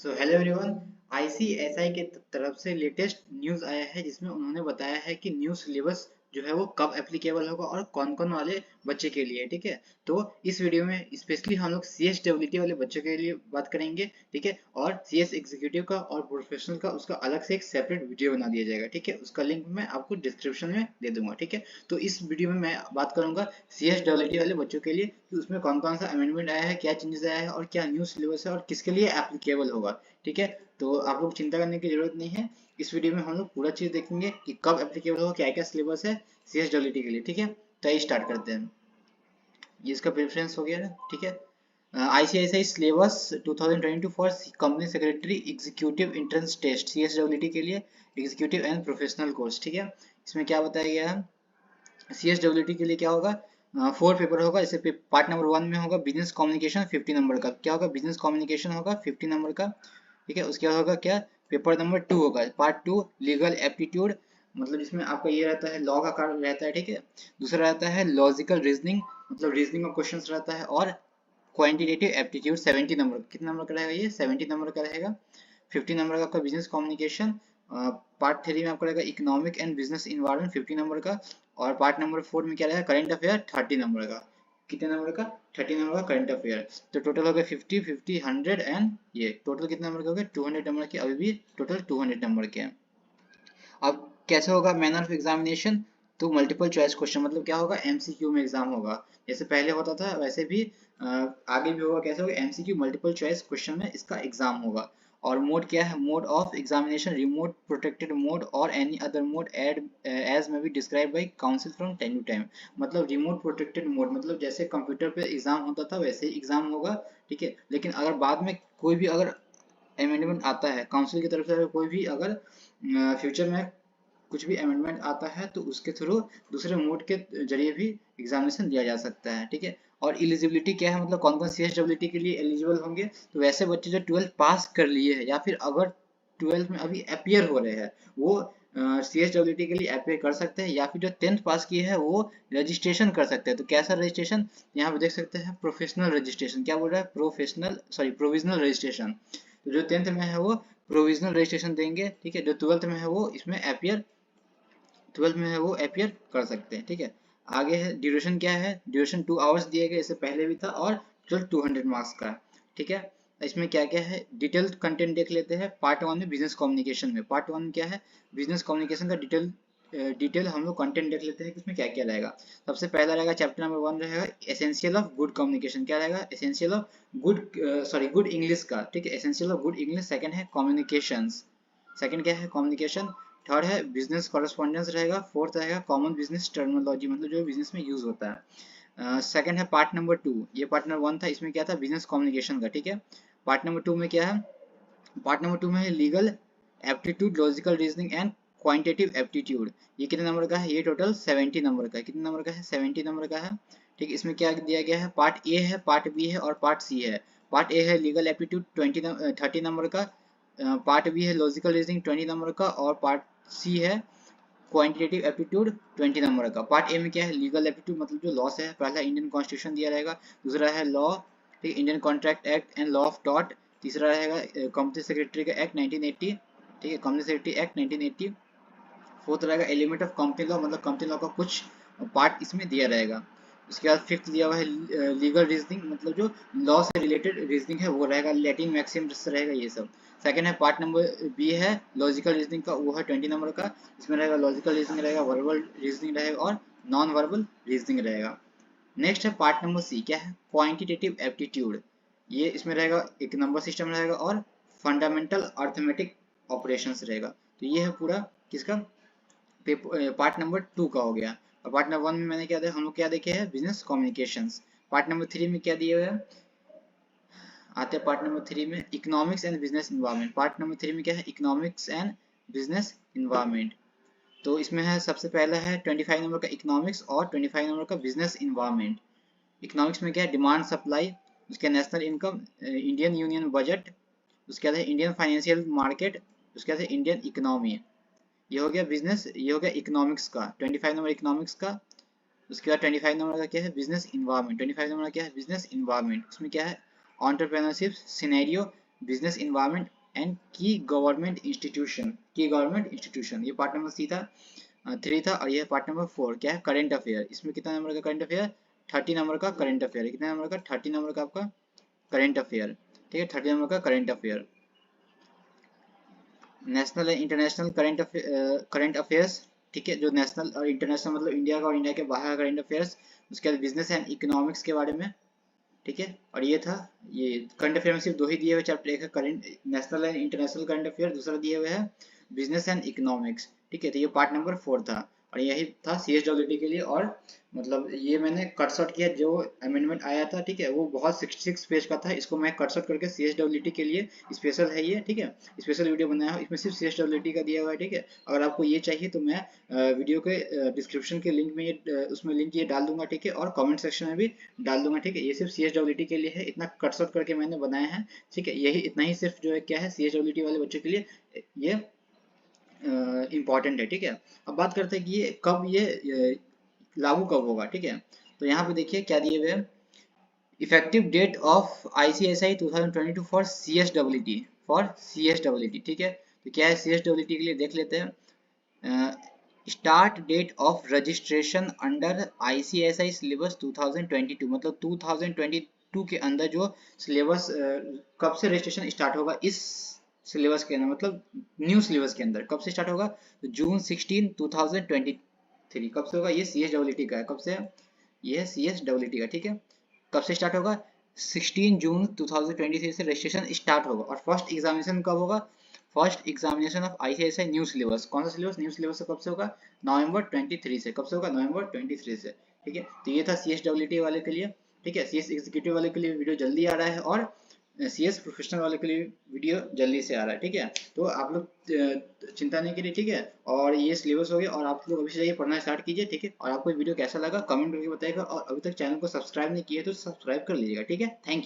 So hello everyone. ICSI के तरफ से लेटेस्ट न्यूज़ आया है जिसमें उन्होंने बताया है कि न्यू सिलेबस जो है वो कब एप्लीकेबल होगा और कौन कौन वाले बच्चे के लिए। ठीक है, तो इस वीडियो में स्पेशली हम लोग CSWT वाले बच्चों के लिए बात करेंगे। ठीक है, और CS एग्जीक्यूटिव का और प्रोफेशनल का उसका अलग से एक सेपरेट वीडियो बना दिया जाएगा। ठीक है, उसका लिंक मैं आपको डिस्क्रिप्शन में दे दूंगा। ठीक है, तो इस वीडियो में मैं बात करूंगा CSWT वाले बच्चों के लिए कि उसमें कौन कौन सा अमेंडमेंट आया है, क्या चेंजेस आया है और क्या न्यू सिलेबस है और किसके लिए एप्लीकेबल होगा। ठीक है, तो आप लोग चिंता करने की जरूरत नहीं है। इस वीडियो में हम लोग पूरा चीज देखेंगे कि कब एप्लीकेबल होगा, क्या क्या सिलेबस है CSWT के लिए। ठीक है, तो आइए स्टार्ट करते हैं। ये इसका प्रेफरेंस हो गया ना। ठीक है, ICICI syllabus 2022 for company secretary executive entrance test CSWT के लिए एग्जीक्यूटिव एंड प्रोफेशनल कोर्स। ठीक है, इसमें क्या बताया गया है। CSWT के लिए क्या होगा, 4 पेपर होगा। जैसे पार्ट नंबर 1 में होगा बिजनेस कम्युनिकेशन 50 नंबर का। क्या होगा, बिजनेस कम्युनिकेशन होगा 50 नंबर का। ठीक है, उसके बाद होगा क्या, पेपर नंबर 2 होगा, पार्ट 2 लीगल एप्टीट्यूड, मतलब इसमें आपका ये रहता है लॉ का कार्य रहता है। ठीक है, दूसरा रहता है लॉजिकल रीजनिंग, मतलब रीजनिंग का क्वेश्चंस रहता है। और क्वांटिटेटिव एप्टीट्यूड 70 नंबर, कितना नंबर का रहेगा, ये 70 नंबर का रहेगा। 50 नंबर का आपका बिजनेस कम्युनिकेशन। पार्ट 3 में आपका रहेगा economic and business environment 50 number का। और पार्ट नंबर 4 में क्या रहेगा, करंट अफेयर 30 नंबर का। कितने नंबर का, 30 नंबर का करंट अफेयर। तो टोटल हो गया 50 50 100 एंड ये टोटल कितने नंबर के हो गए, 200 नंबर के। अभी भी टोटल 200 नंबर के हैं। अब कैसे होगा मैनर ऑफ एग्जामिनेशन, तो मल्टीपल चॉइस क्वेश्चन, मतलब क्या होगा, MCQ में एग्जाम होगा। जैसे पहले होता था वैसे भी आगे भी होगा। कैसे होगा, MCQ मल्टीपल चॉइस क्वेश्चन में इसका एग्जाम होगा। और मोड क्या है, mode of examination remote protected mode और any other mode add as may be describe by council from time to time. मतलब रिमोट प्रोटेक्टेड मोड, मतलब जैसे कंप्यूटर पे एग्जाम होता था वैसे ही एग्जाम होगा। ठीक है, लेकिन अगर बाद में कोई भी अगर अमेंडमेंट आता है काउंसिल की तरफ से, अगर कोई भी अगर फ्यूचर में कुछ भी अमेंडमेंट आता है तो उसके थ्रू दूसरे मोड के जरिए भी एग्जामिनेशन दिया जा सकता है। ठीक है, और एलिजिबिलिटी क्या है, मतलब कौन कौन CSWT के लिए एलिजिबल होंगे। तो वैसे बच्चे जो 12th पास कर लिए हैं या फिर अगर 12th में अभी अपियर हो रहे हैं वो CSWT के लिए अपियर कर सकते हैं, या फिर जो 10th पास किए हैं वो रजिस्ट्रेशन कर सकते हैं। तो कैसा रजिस्ट्रेशन, यहाँ पे देख सकते हैं प्रोफेशनल रजिस्ट्रेशन। क्या बोल रहा है, प्रोफेशनल सॉरी प्रोविजनल रजिस्ट्रेशन। तो जो 10th में है वो प्रोविजनल रजिस्ट्रेशन देंगे। ठीक है, जो 12th में है वो इसमें अपियर 12 में है वो अपियर कर सकते हैं। ठीक है, आगे है ड्यूरेशन। क्या है, ड्यूरेशन 2 आवर्स दिए गए, इससे पहले भी था और टोटल 200 मार्क्स का। ठीक है, इसमें क्या क्या है डिटेल कंटेंट देख लेते हैं। पार्ट 1 में बिजनेस कम्युनिकेशन में, पार्ट 1 में क्या है, बिजनेस कम्युनिकेशन का डिटेल हम लोग कंटेंट देख लेते हैं कि इसमें क्या क्या रहेगा। सबसे पहला रहेगा चैप्टर नंबर 1 रहेगा एसेंशियल ऑफ गुड कम्युनिकेशन। क्या रहेगा, essential of good good English का। ठीक है, essential of good English. Second है कम्युनिकेशंस, सेकंड क्या है कम्युनिकेशन। थर्ड है बिजनेस कॉरेस्पॉन्डेंस रहेगा। फोर्थ रहेगा कॉमन बिजनेस टर्मिनोलॉजी, मतलब जो बिजनेस में यूज होता है। सेकंड है पार्ट नंबर 2, ये पार्ट नंबर 1 था, इसमें क्या था बिजनेस कम्युनिकेशन का। ठीक है, पार्ट नंबर 2 में क्या है, पार्ट नंबर 2 में है legal aptitude logical reasoning and quantitative aptitude. ये कितने नंबर का है, ये टोटल 70 नंबर का है। कितने नंबर का है, 70 नंबर का है। ठीक, इसमें क्या दिया गया है, पार्ट ए है, पार्ट बी है और पार्ट सी है। पार्ट ए है लीगल एप्टीट्यूड 30 नंबर का। पार्ट बी है लॉजिकल रीजनिंग 20 नंबर का। और पार्ट सी है क्वांटिटेटिव एप्टीट्यूड 20 नंबर का। पार्ट ए में क्या है, लीगल एप्टीट्यूड, मतलब जो लॉ है, पहला इंडियन कॉन्स्टिट्यूशन दिया रहेगा। दूसरा है लॉ, ठीक, Indian contract act and law of taught. तीसरा रहेगा कंपनी सेक्रेटरी का एक्ट 1980। ठीक है, कंपनी सेक्रेटरी एक्ट 1980। फोर्थ रहेगा एलिमेंट ऑफ कंपनी लॉ, मतलब कंपनी लॉ का कुछ पार्ट इसमें दिया रहेगा। उसके बाद फिफ्थ दिया हुआ है लीगल रीजनिंग, मतलब जो लॉ से रिलेटेड रीजनिंग है वो रहेगा, लैटिन मैक्सिम रहेगा ये सब। सेकंड है पार्ट नंबर बी है लॉजिकल रीजनिंग का, वो है 20 नंबर का। इसमें रहेगा लॉजिकल रीजनिंग रहेगा, वर्बल रीजनिंग रहेगा और नॉन वर्बल रीजनिंग रहेगा। नेक्स्ट है पार्ट नंबर सी, क्या है क्वांटिटेटिव एप्टीट्यूड। ये इसमें रहेगा एक नंबर सिस्टम रहेगा और फंडामेंटल अर्थमेटिक ऑपरेशंस रहेगा। तो ये है पूरा किसका, पार्ट नंबर 2 का हो गया। और पार्ट नंबर 1 में मैंने क्या देखा, हम लोग क्या देखे हैं, बिजनेस कम्युनिकेशंस। पार्ट नंबर 3 में क्या दिए हुए हैं, आते हैं पार्ट नंबर 3 में economics and business environment. Part number 3 में क्या है, इकोनॉमिक्स एंड बिजनेस इन्वायरमेंट। तो इसमें है सबसे पहला है 25 नंबर का इकोनॉमिक्स और 25 नंबर का बिजनेस इन्वायरमेंट। इकोनॉमिक्स में क्या है, डिमांड सप्लाई, उसके national income, Indian union budget, उसके बाद है इंडियन फाइनेंशियल मार्केट, उसके बाद है इंडियन इकोनॉमी। ये हो गया बिजनेस, ये हो गया इकोनॉमिक्स का 25 नंबर इकोनॉमिक्स का। उसके बाद 25 नंबर का क्या है, बिजनेस इन्वायरमेंट। 25 नंबर का क्या है, बिजनेस इन्वायरमेंट। उसमें क्या है, entrepreneurship scenario, business environment and की गवर्नमेंट इंस्टीट्यूशन, ये पार्ट नंबर सी था, 3 था। और ये पार्ट नंबर 4 क्या है, करंट अफेयर। इसमें कितना नंबर का करंट अफेयर, 30 नंबर का करंट अफेयर। कितना नंबर का, 30 नंबर का आपका करंट अफेयर, ठीक है, 30 नंबर का current affair. National and international current affairs, ठीक है, जो नेशनल और इंटरनेशनल मतलब इंडिया का और इंडिया के बाहर करंट अफेयर्स। उसके बाद बिजनेस एंड इकोनॉमिक्स के बारे में, ठीक है। और ये था, ये करंट अफेयर में सिर्फ 2 ही दिए हुए चैप्टर, एक है current national and international current affair, दूसरा दिए हुए है बिजनेस एंड इकोनॉमिक्स, ठीक है। तो ये पार्ट नंबर 4 था और यही था CSWT के लिए। और मतलब ये मैंने कट शॉर्ट किया, जो अमेंडमेंट आया था, ठीक है, वो बहुत 66 पेज का था। इसको मैं कट शॉर्ट करके CSWT के लिए स्पेशल है ये, ठीक है, स्पेशल वीडियो बनाया हूँ। इसमें सिर्फ CSWT का दिया हुआ है, ठीक है। अगर आपको ये चाहिए तो मैं वीडियो के डिस्क्रिप्शन के लिंक में ये उसमें लिंक ये डाल दूंगा, ठीक है, और कमेंट सेक्शन में भी डाल दूंगा, ठीक है। ये सिर्फ CSWT के लिए है, इतना कट शॉर्ट करके मैंने बनाया है, ठीक है। यही इतना ही सिर्फ जो है क्या है, CSWT वाले बच्चों के लिए ये इम्पॉर्टेंट है, ठीक है। अब बात करते हैं कि ये कब ये लागू कब होगा, ठीक है। तो यहाँ पे देखिए क्या दिए हुए हैं, effective date of ICSI 2022 for CSWT, ठीक है। तो क्या है CSWT के लिए देख लेते हैं। Start date of registration under ICSI syllabus 2022, मतलब 2022 के अंदर जो सिलेबस कब से रजिस्ट्रेशन स्टार्ट होगा इस सिलेबस के अंदर, मतलब न्यू सिलेबस के अंदर कब से स्टार्ट होगा, तो जून 16 2023 कब से होगा, ये CSWT का है। कब से, ये है CSWT का, ठीक है। कब से स्टार्ट होगा, 16 जून 2023 से रजिस्ट्रेशन स्टार्ट होगा। और फर्स्ट एग्जामिनेशन कब होगा, first examination of ICSI new syllabus, कौन सा सिलेबस, न्यू सिलेबस कब से होगा, नवंबर 23 से। कब से होगा, नवंबर 23 से, ठीक है। तो ये था CSWT वाले के लिए, ठीक है। CS एग्जीक्यूटिव वाले के लिए वीडियो जल्दी आ रहा है और CS प्रोफेशनल वाले के लिए वीडियो जल्दी से आ रहा है, ठीक है। तो आप लोग चिंता नहीं करिए, ठीक है। और ये सिलेबस हो गया और आप लोग अभी से जाइए पढ़ना स्टार्ट कीजिए, ठीक है। और आपको वीडियो कैसा लगा कमेंट करके बताइएगा, और अभी तक चैनल को सब्सक्राइब नहीं किया तो सब्सक्राइब कर लीजिएगा, ठीक है। Thank you.